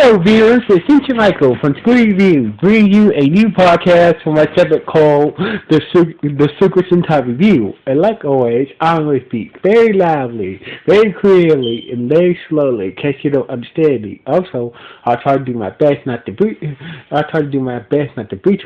Hello, viewers. It's Cynthia Michael from Screen Review, bringing you a new podcast from my segment called The Super Sentai Review. And like always, I'm going to speak very loudly, very clearly, and very slowly, in case you don't understand me. Also, I'll try to do my best not to breach your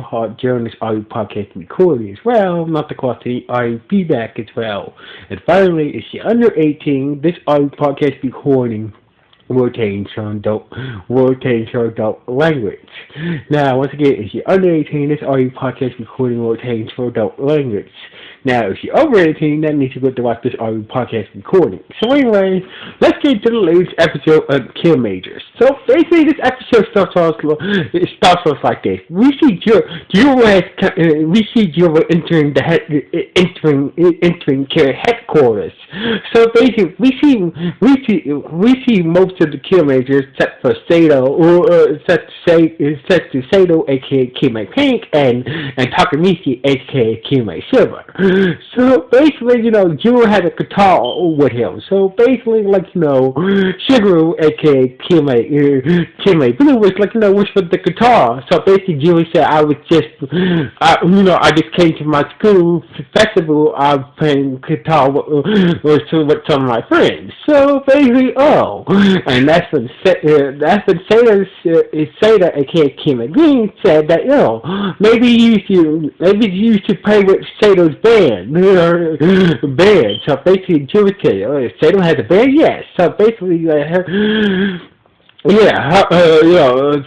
heart during this audio podcast recording as well, not to cause any audio feedback as well. And finally, if you're under 18, this audio podcast recording will change your adult language. Now, once again, if you're under 18, this audio podcast recording will change for adult language. Now, if you're over 18, that means you go to watch this audio podcast recording. So anyway, let's get to the latest episode of Kiramage. So basically, this episode starts off like this. We see Jiro entering headquarters. So basically, we see most of the Kiramagers except for Sato, aka Kiramage Pink, and Takamichi, aka Kiramage Silver. So basically, Jiro had a guitar with him. So basically, Shigeru, aka Kiramage Blue, was was with the guitar. So basically, Jiro said, I just came to my school festival. I was playing guitar with some of my friends. So basically, and that's when Sada, aka Kiramage Green, said that maybe you should play with Sato's band. So basically, Jiro said, Sato has a band, yes. So basically, Sato's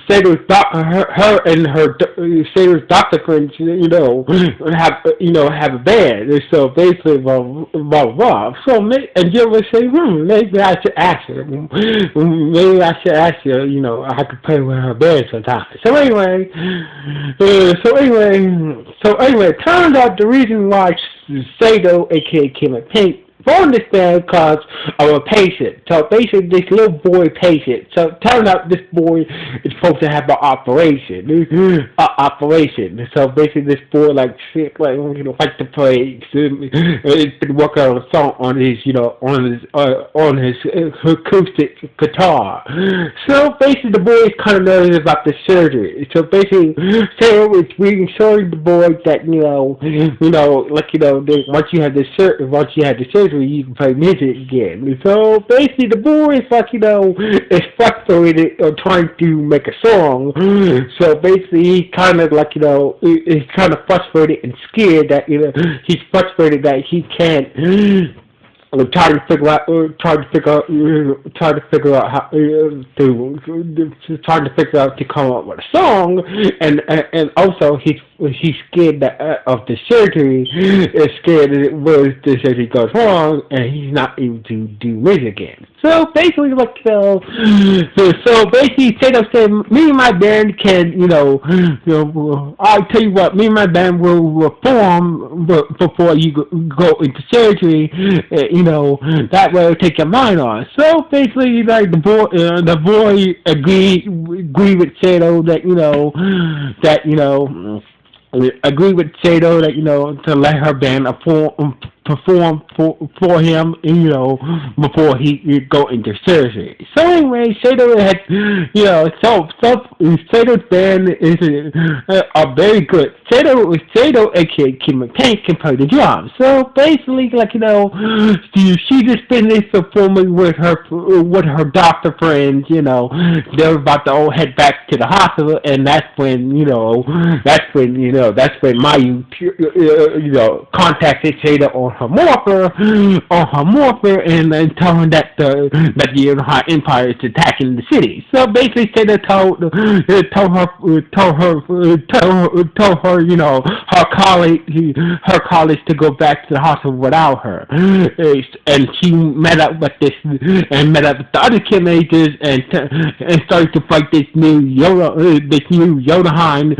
Sato's doctor friends, have a band. So basically, blah blah blah. So and Jiro would say, maybe I should ask her. Maybe I should ask her. I could play with her band sometimes. So anyway, it turned out the reason why Sato, aka Kiramage Pink, formed this band because of a patient. So basically, this little boy patient. So it turns out this boy is supposed to have an operation. So basically, this boy like to play. He's been working on a song on his acoustic guitar. So basically, the boy is kind of nervous about the surgery. So basically, Sato is reassuring the boy that once you have the surgery, you can play music again. So basically, the boy is is frustrated trying to make a song. So basically, he's kind of he's kind of frustrated and scared that he's frustrated that he can't. Trying to figure out to come up with a song, and also he's scared of the surgery. Is scared that the surgery goes wrong, and he's not able to do music again. So basically, Sato said, me and my band can, I'll tell you what, me and my band will perform before you go into surgery. That way it'll take your mind on. So basically, the boy agreed with Sato agree with Sato that to let her band perform for him, before he go into surgery. So anyway, Sato had, Sato's band is very good. Sato, aka Kiramage Pink, can play the drums. So basically, she just finished performing with her doctor friends. They're about to head back to the hospital, and that's when Mayu contacted Sato on her morpher, and telling that the Unified Empire is attacking the city. So basically, Sato told her, her colleagues to go back to the hospital without her, and she met up with the other Kiramagers and started to fight this new Yodahan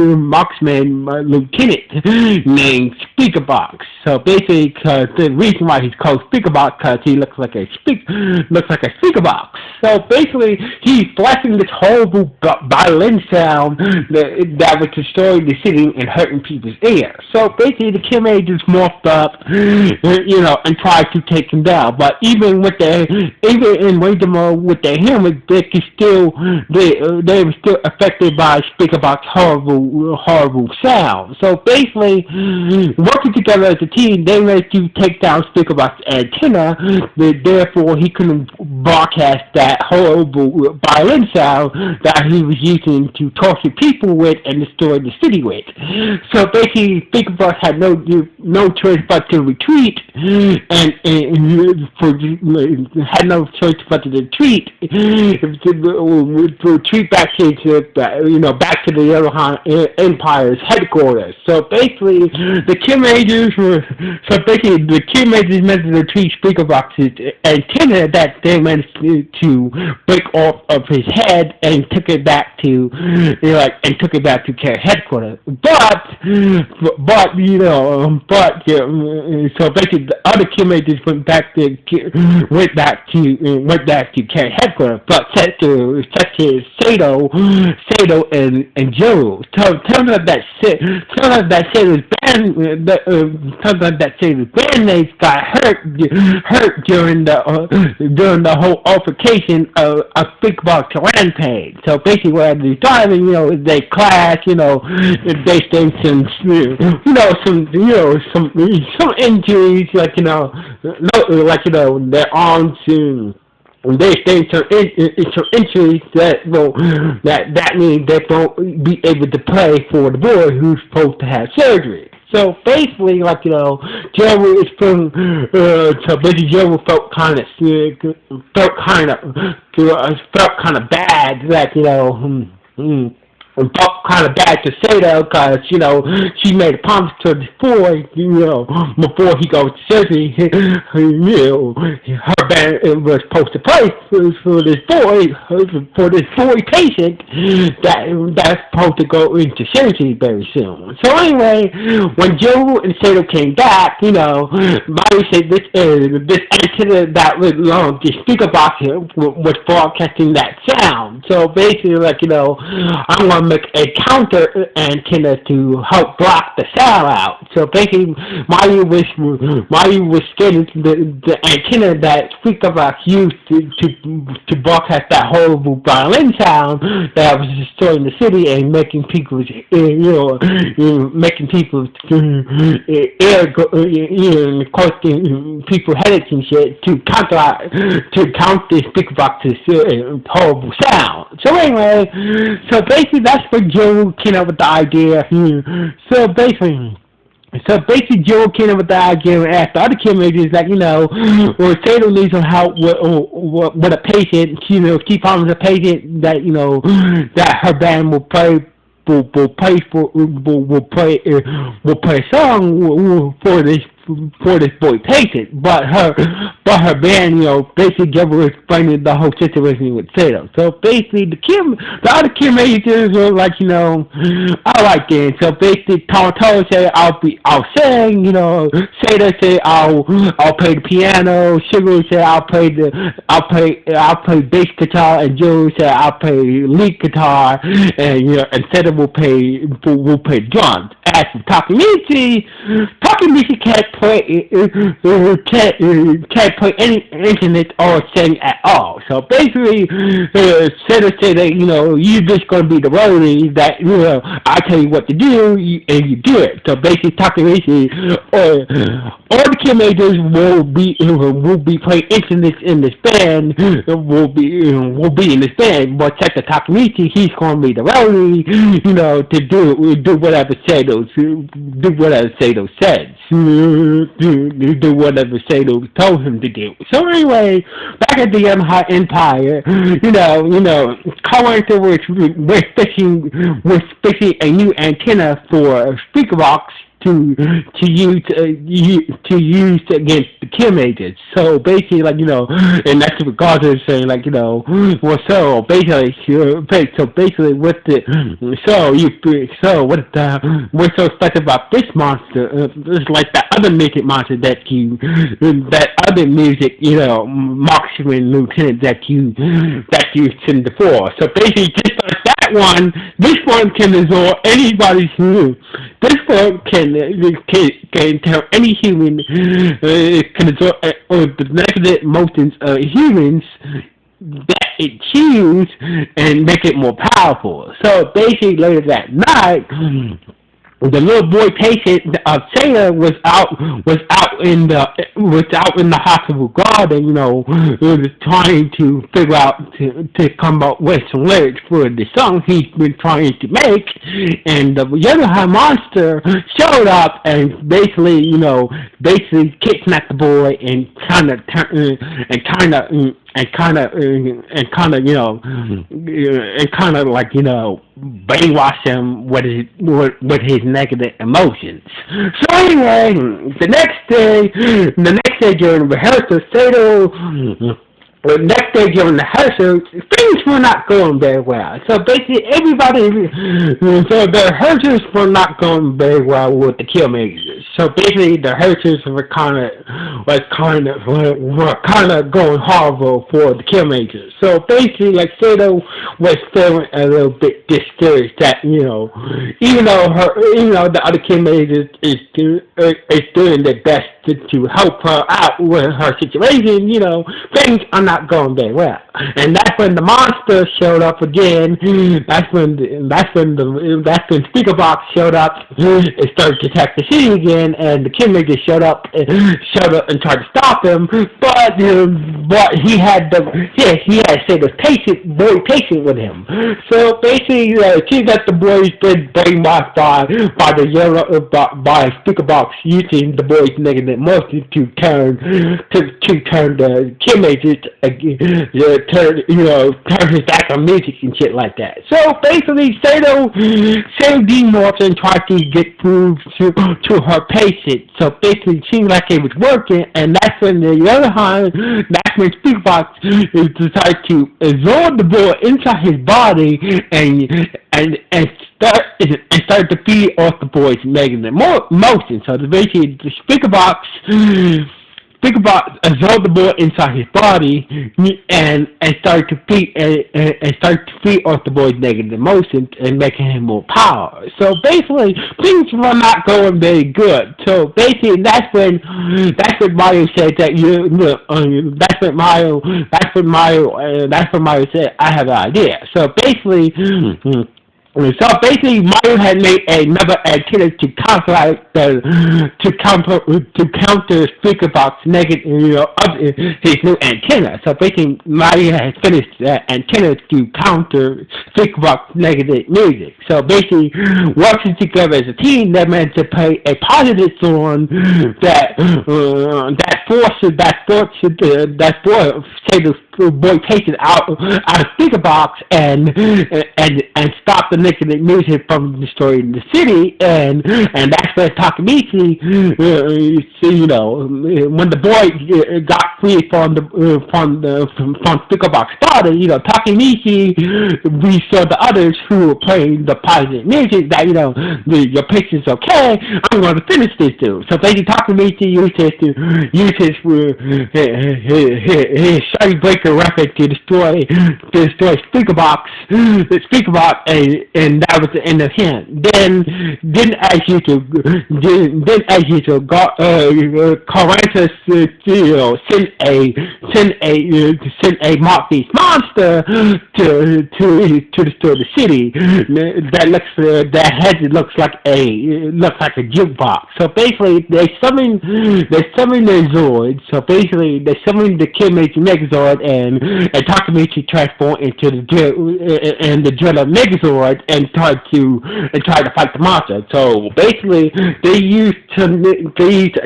marksman lieutenant named speaker box. So basically, because the reason why he's called speaker box, because he looks like a speaker box. So basically, he's blasting this horrible violin sound that was destroying the city and hurting people's ears. So basically, the Kiramage morphed up, and tried to take him down. But even in Ranger mode with their helmet, they were still affected by speaker box horrible sound. So basically, working together as a team, they managed to take down speaker box antenna. Therefore, he couldn't broadcast that horrible violin sound that he was using to torture people with and destroy the city with. So basically, speaker box had no choice but to retreat, and had no choice but to retreat back to the Yellow Empire's headquarters. So basically, the Kiramages managed to retrieve speaker box's antenna that they managed to break off of his head and took it back to Care headquarters. So basically, the other Kiramages went back to Care headquarters, but such as Sato and Joe. So turns out that Sato's bandmates got hurt during the whole altercation of Big Box Rampage. So basically, what they're driving, they clash, they think some injuries, their arms. They stay some injuries that means they won't be able to play for the boy who's supposed to have surgery. So basically, Joe is feeling, Joe felt kind of bad, felt kind of bad to Sato because, she made a promise to this boy, before he goes to surgery, her band was supposed to play for this boy patient that's supposed to go into surgery very soon. So anyway, when Joe and Sato came back, Bobby said this antenna that was along the speaker box was broadcasting that sound. So basically, I'm going to make a counter antenna to help block the sound out. So basically, Mayu was scanning the antenna that speaker box used to broadcast that horrible violin sound that was destroying the city and making people's people headaches and shit to counter speaker box's horrible sound. So anyway, basically that's where Joe came up with the idea. So basically, Joe came up with the idea and asked the other Kiramage that, when Sato needs some help with a patient, she promised a patient that, that her band will play a song for this boy patient, but her band, basically Joe explaining the whole situation with Sato. So basically, the other Kiramages were like, all right then. So basically, Tomoto said I'll sing. Sato said I'll play the piano. Shigeru said I'll play bass guitar, and Joe said I'll play lead guitar, and Sato will play drums. As for Takemichi can't play any instrument or sing at all. So basically, Sato said that, you're just going to be the roadie, that, I tell you what to do, and you do it. So basically, Takemichi, all the Kiramages will be playing instruments in this band, will be in this band, but check the Takemichi, he's going to be the roadie, to do whatever Sato says. Do whatever Sato told him to do. So anyway, back at the Yamaha Empire, Coworker was fixing a new antenna for speaker box to use against the Kiramage. So basically, like and that's what God is saying, like well, so basically, so basically, what's so special about this monster? It's like that other music monster that other music, Marksman Lieutenant that you seen before. So basically, just like that one, this one can absorb anybody's human. This one can tell any human can absorb the negative emotions of humans that it choose and make it more powerful. So basically, later that night, the little boy patient Taylor was out in the hospital garden, trying to figure out to come up with some lyrics for the song he's been trying to make, and the Yamaha monster showed up and basically kidnapped the boy and kind of brainwash him with his negative emotions. So anyway, the next day during rehearsal, the next day during the rehearsal, things were not going very well. So basically, so the rehearsals were not going very well with the Kiramage. So basically, the rehearsals were kind of going horrible for the Kiramage. So basically, like Sato was feeling a little bit discouraged that even though the other Kiramage is doing their best to help her out with her situation, things are not going very well. And that's when the monster showed up again. That's when Speaker Box showed up and started to attack the city again, and the Kiramage showed up and tried to stop him, but he had Sato's patient with him. So basically, it seems that the boy's been brainwashed by Speaker Box using the boy's negative emotions to turn the Kiramage turn his back on music and shit like that. So basically, Sato demorphs and tried to get through to her patient. So basically, it seemed like it was working, and that's when Speaker Box decided to absorb the boy inside his body and start to feed off the boy's negative emotions. So basically, the Speaker Box absorbed the boy inside his body and started to feed off the boy's negative emotions and making him more power. So basically, things were not going very good. So basically, that's when Mario said that that's when Mario said, I have an idea. So basically. Mario had made another antenna to counter Speaker Box negative, his new antenna. So basically, Mario had finished that antenna to counter Speaker Box negative music. So basically, working together as a team, that meant to play a positive song that forces boy patient out of Speaker Box and stop the negative music from destroying the city, and that's where Takamichi, when the boy got free from Speaker Box started, Takamichi, we saw the others who were playing the positive music that your patient's okay, I'm going to finish this dude. So basically, Takamichi used his Shiny Breaker weapon to destroy Speaker Box, and that was the end of him. Then as usual, Corantus sent a Mark Beast monster to destroy the city. That looks like a jukebox. So basically, they summoned the Zord. So basically, they summoned the Kiramage Megazord and Takamichi transformed into the Dreader Megazord and tried to fight the monster. So basically, they used a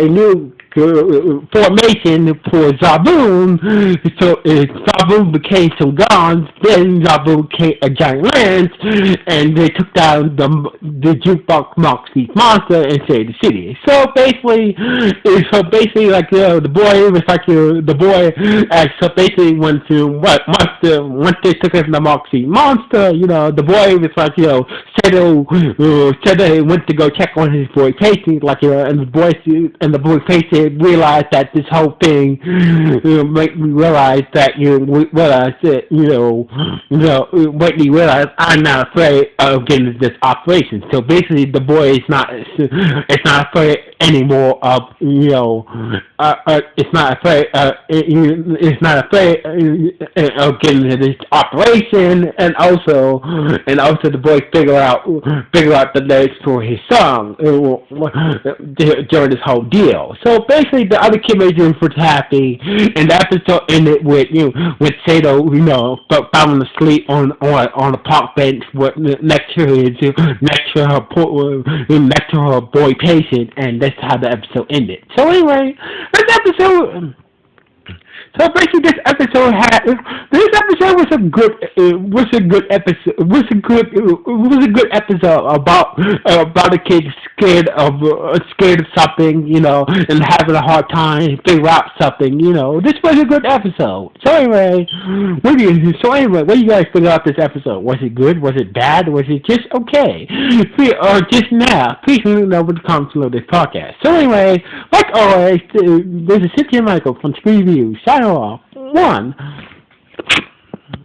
new formation for Zaboom. So Zaboom became some gods. Then Zaboom became a giant lance, and they took down the jukebox Moxie monster and saved the city. Like the boy was like the boy. So basically, once they took out the Moxie monster, the boy was like said that he went to go check on his boy patient, and the boy patient realized that this whole thing made me realize that made me realize I'm not afraid of getting into this operation. So basically, the boy is not afraid anymore of it's not afraid of getting into this operation, and also the boy figure out the lyrics for his song during this whole deal. So basically, the other Kiramage was happy, and the episode ended with Sato falling asleep on a park bench next to her boy patient, and that's how the episode ended. So anyway, this episode. So basically, this episode was a good episode about a kid scared of something, and having a hard time figure out something, This was a good episode. So anyway, what do you guys think about this episode? Was it good? Was it bad? Was it just okay? Or just now? Please let me know in the comments below this podcast. So anyway, like always, this is Cynthia Michael from Screen Review. Sign off. 1.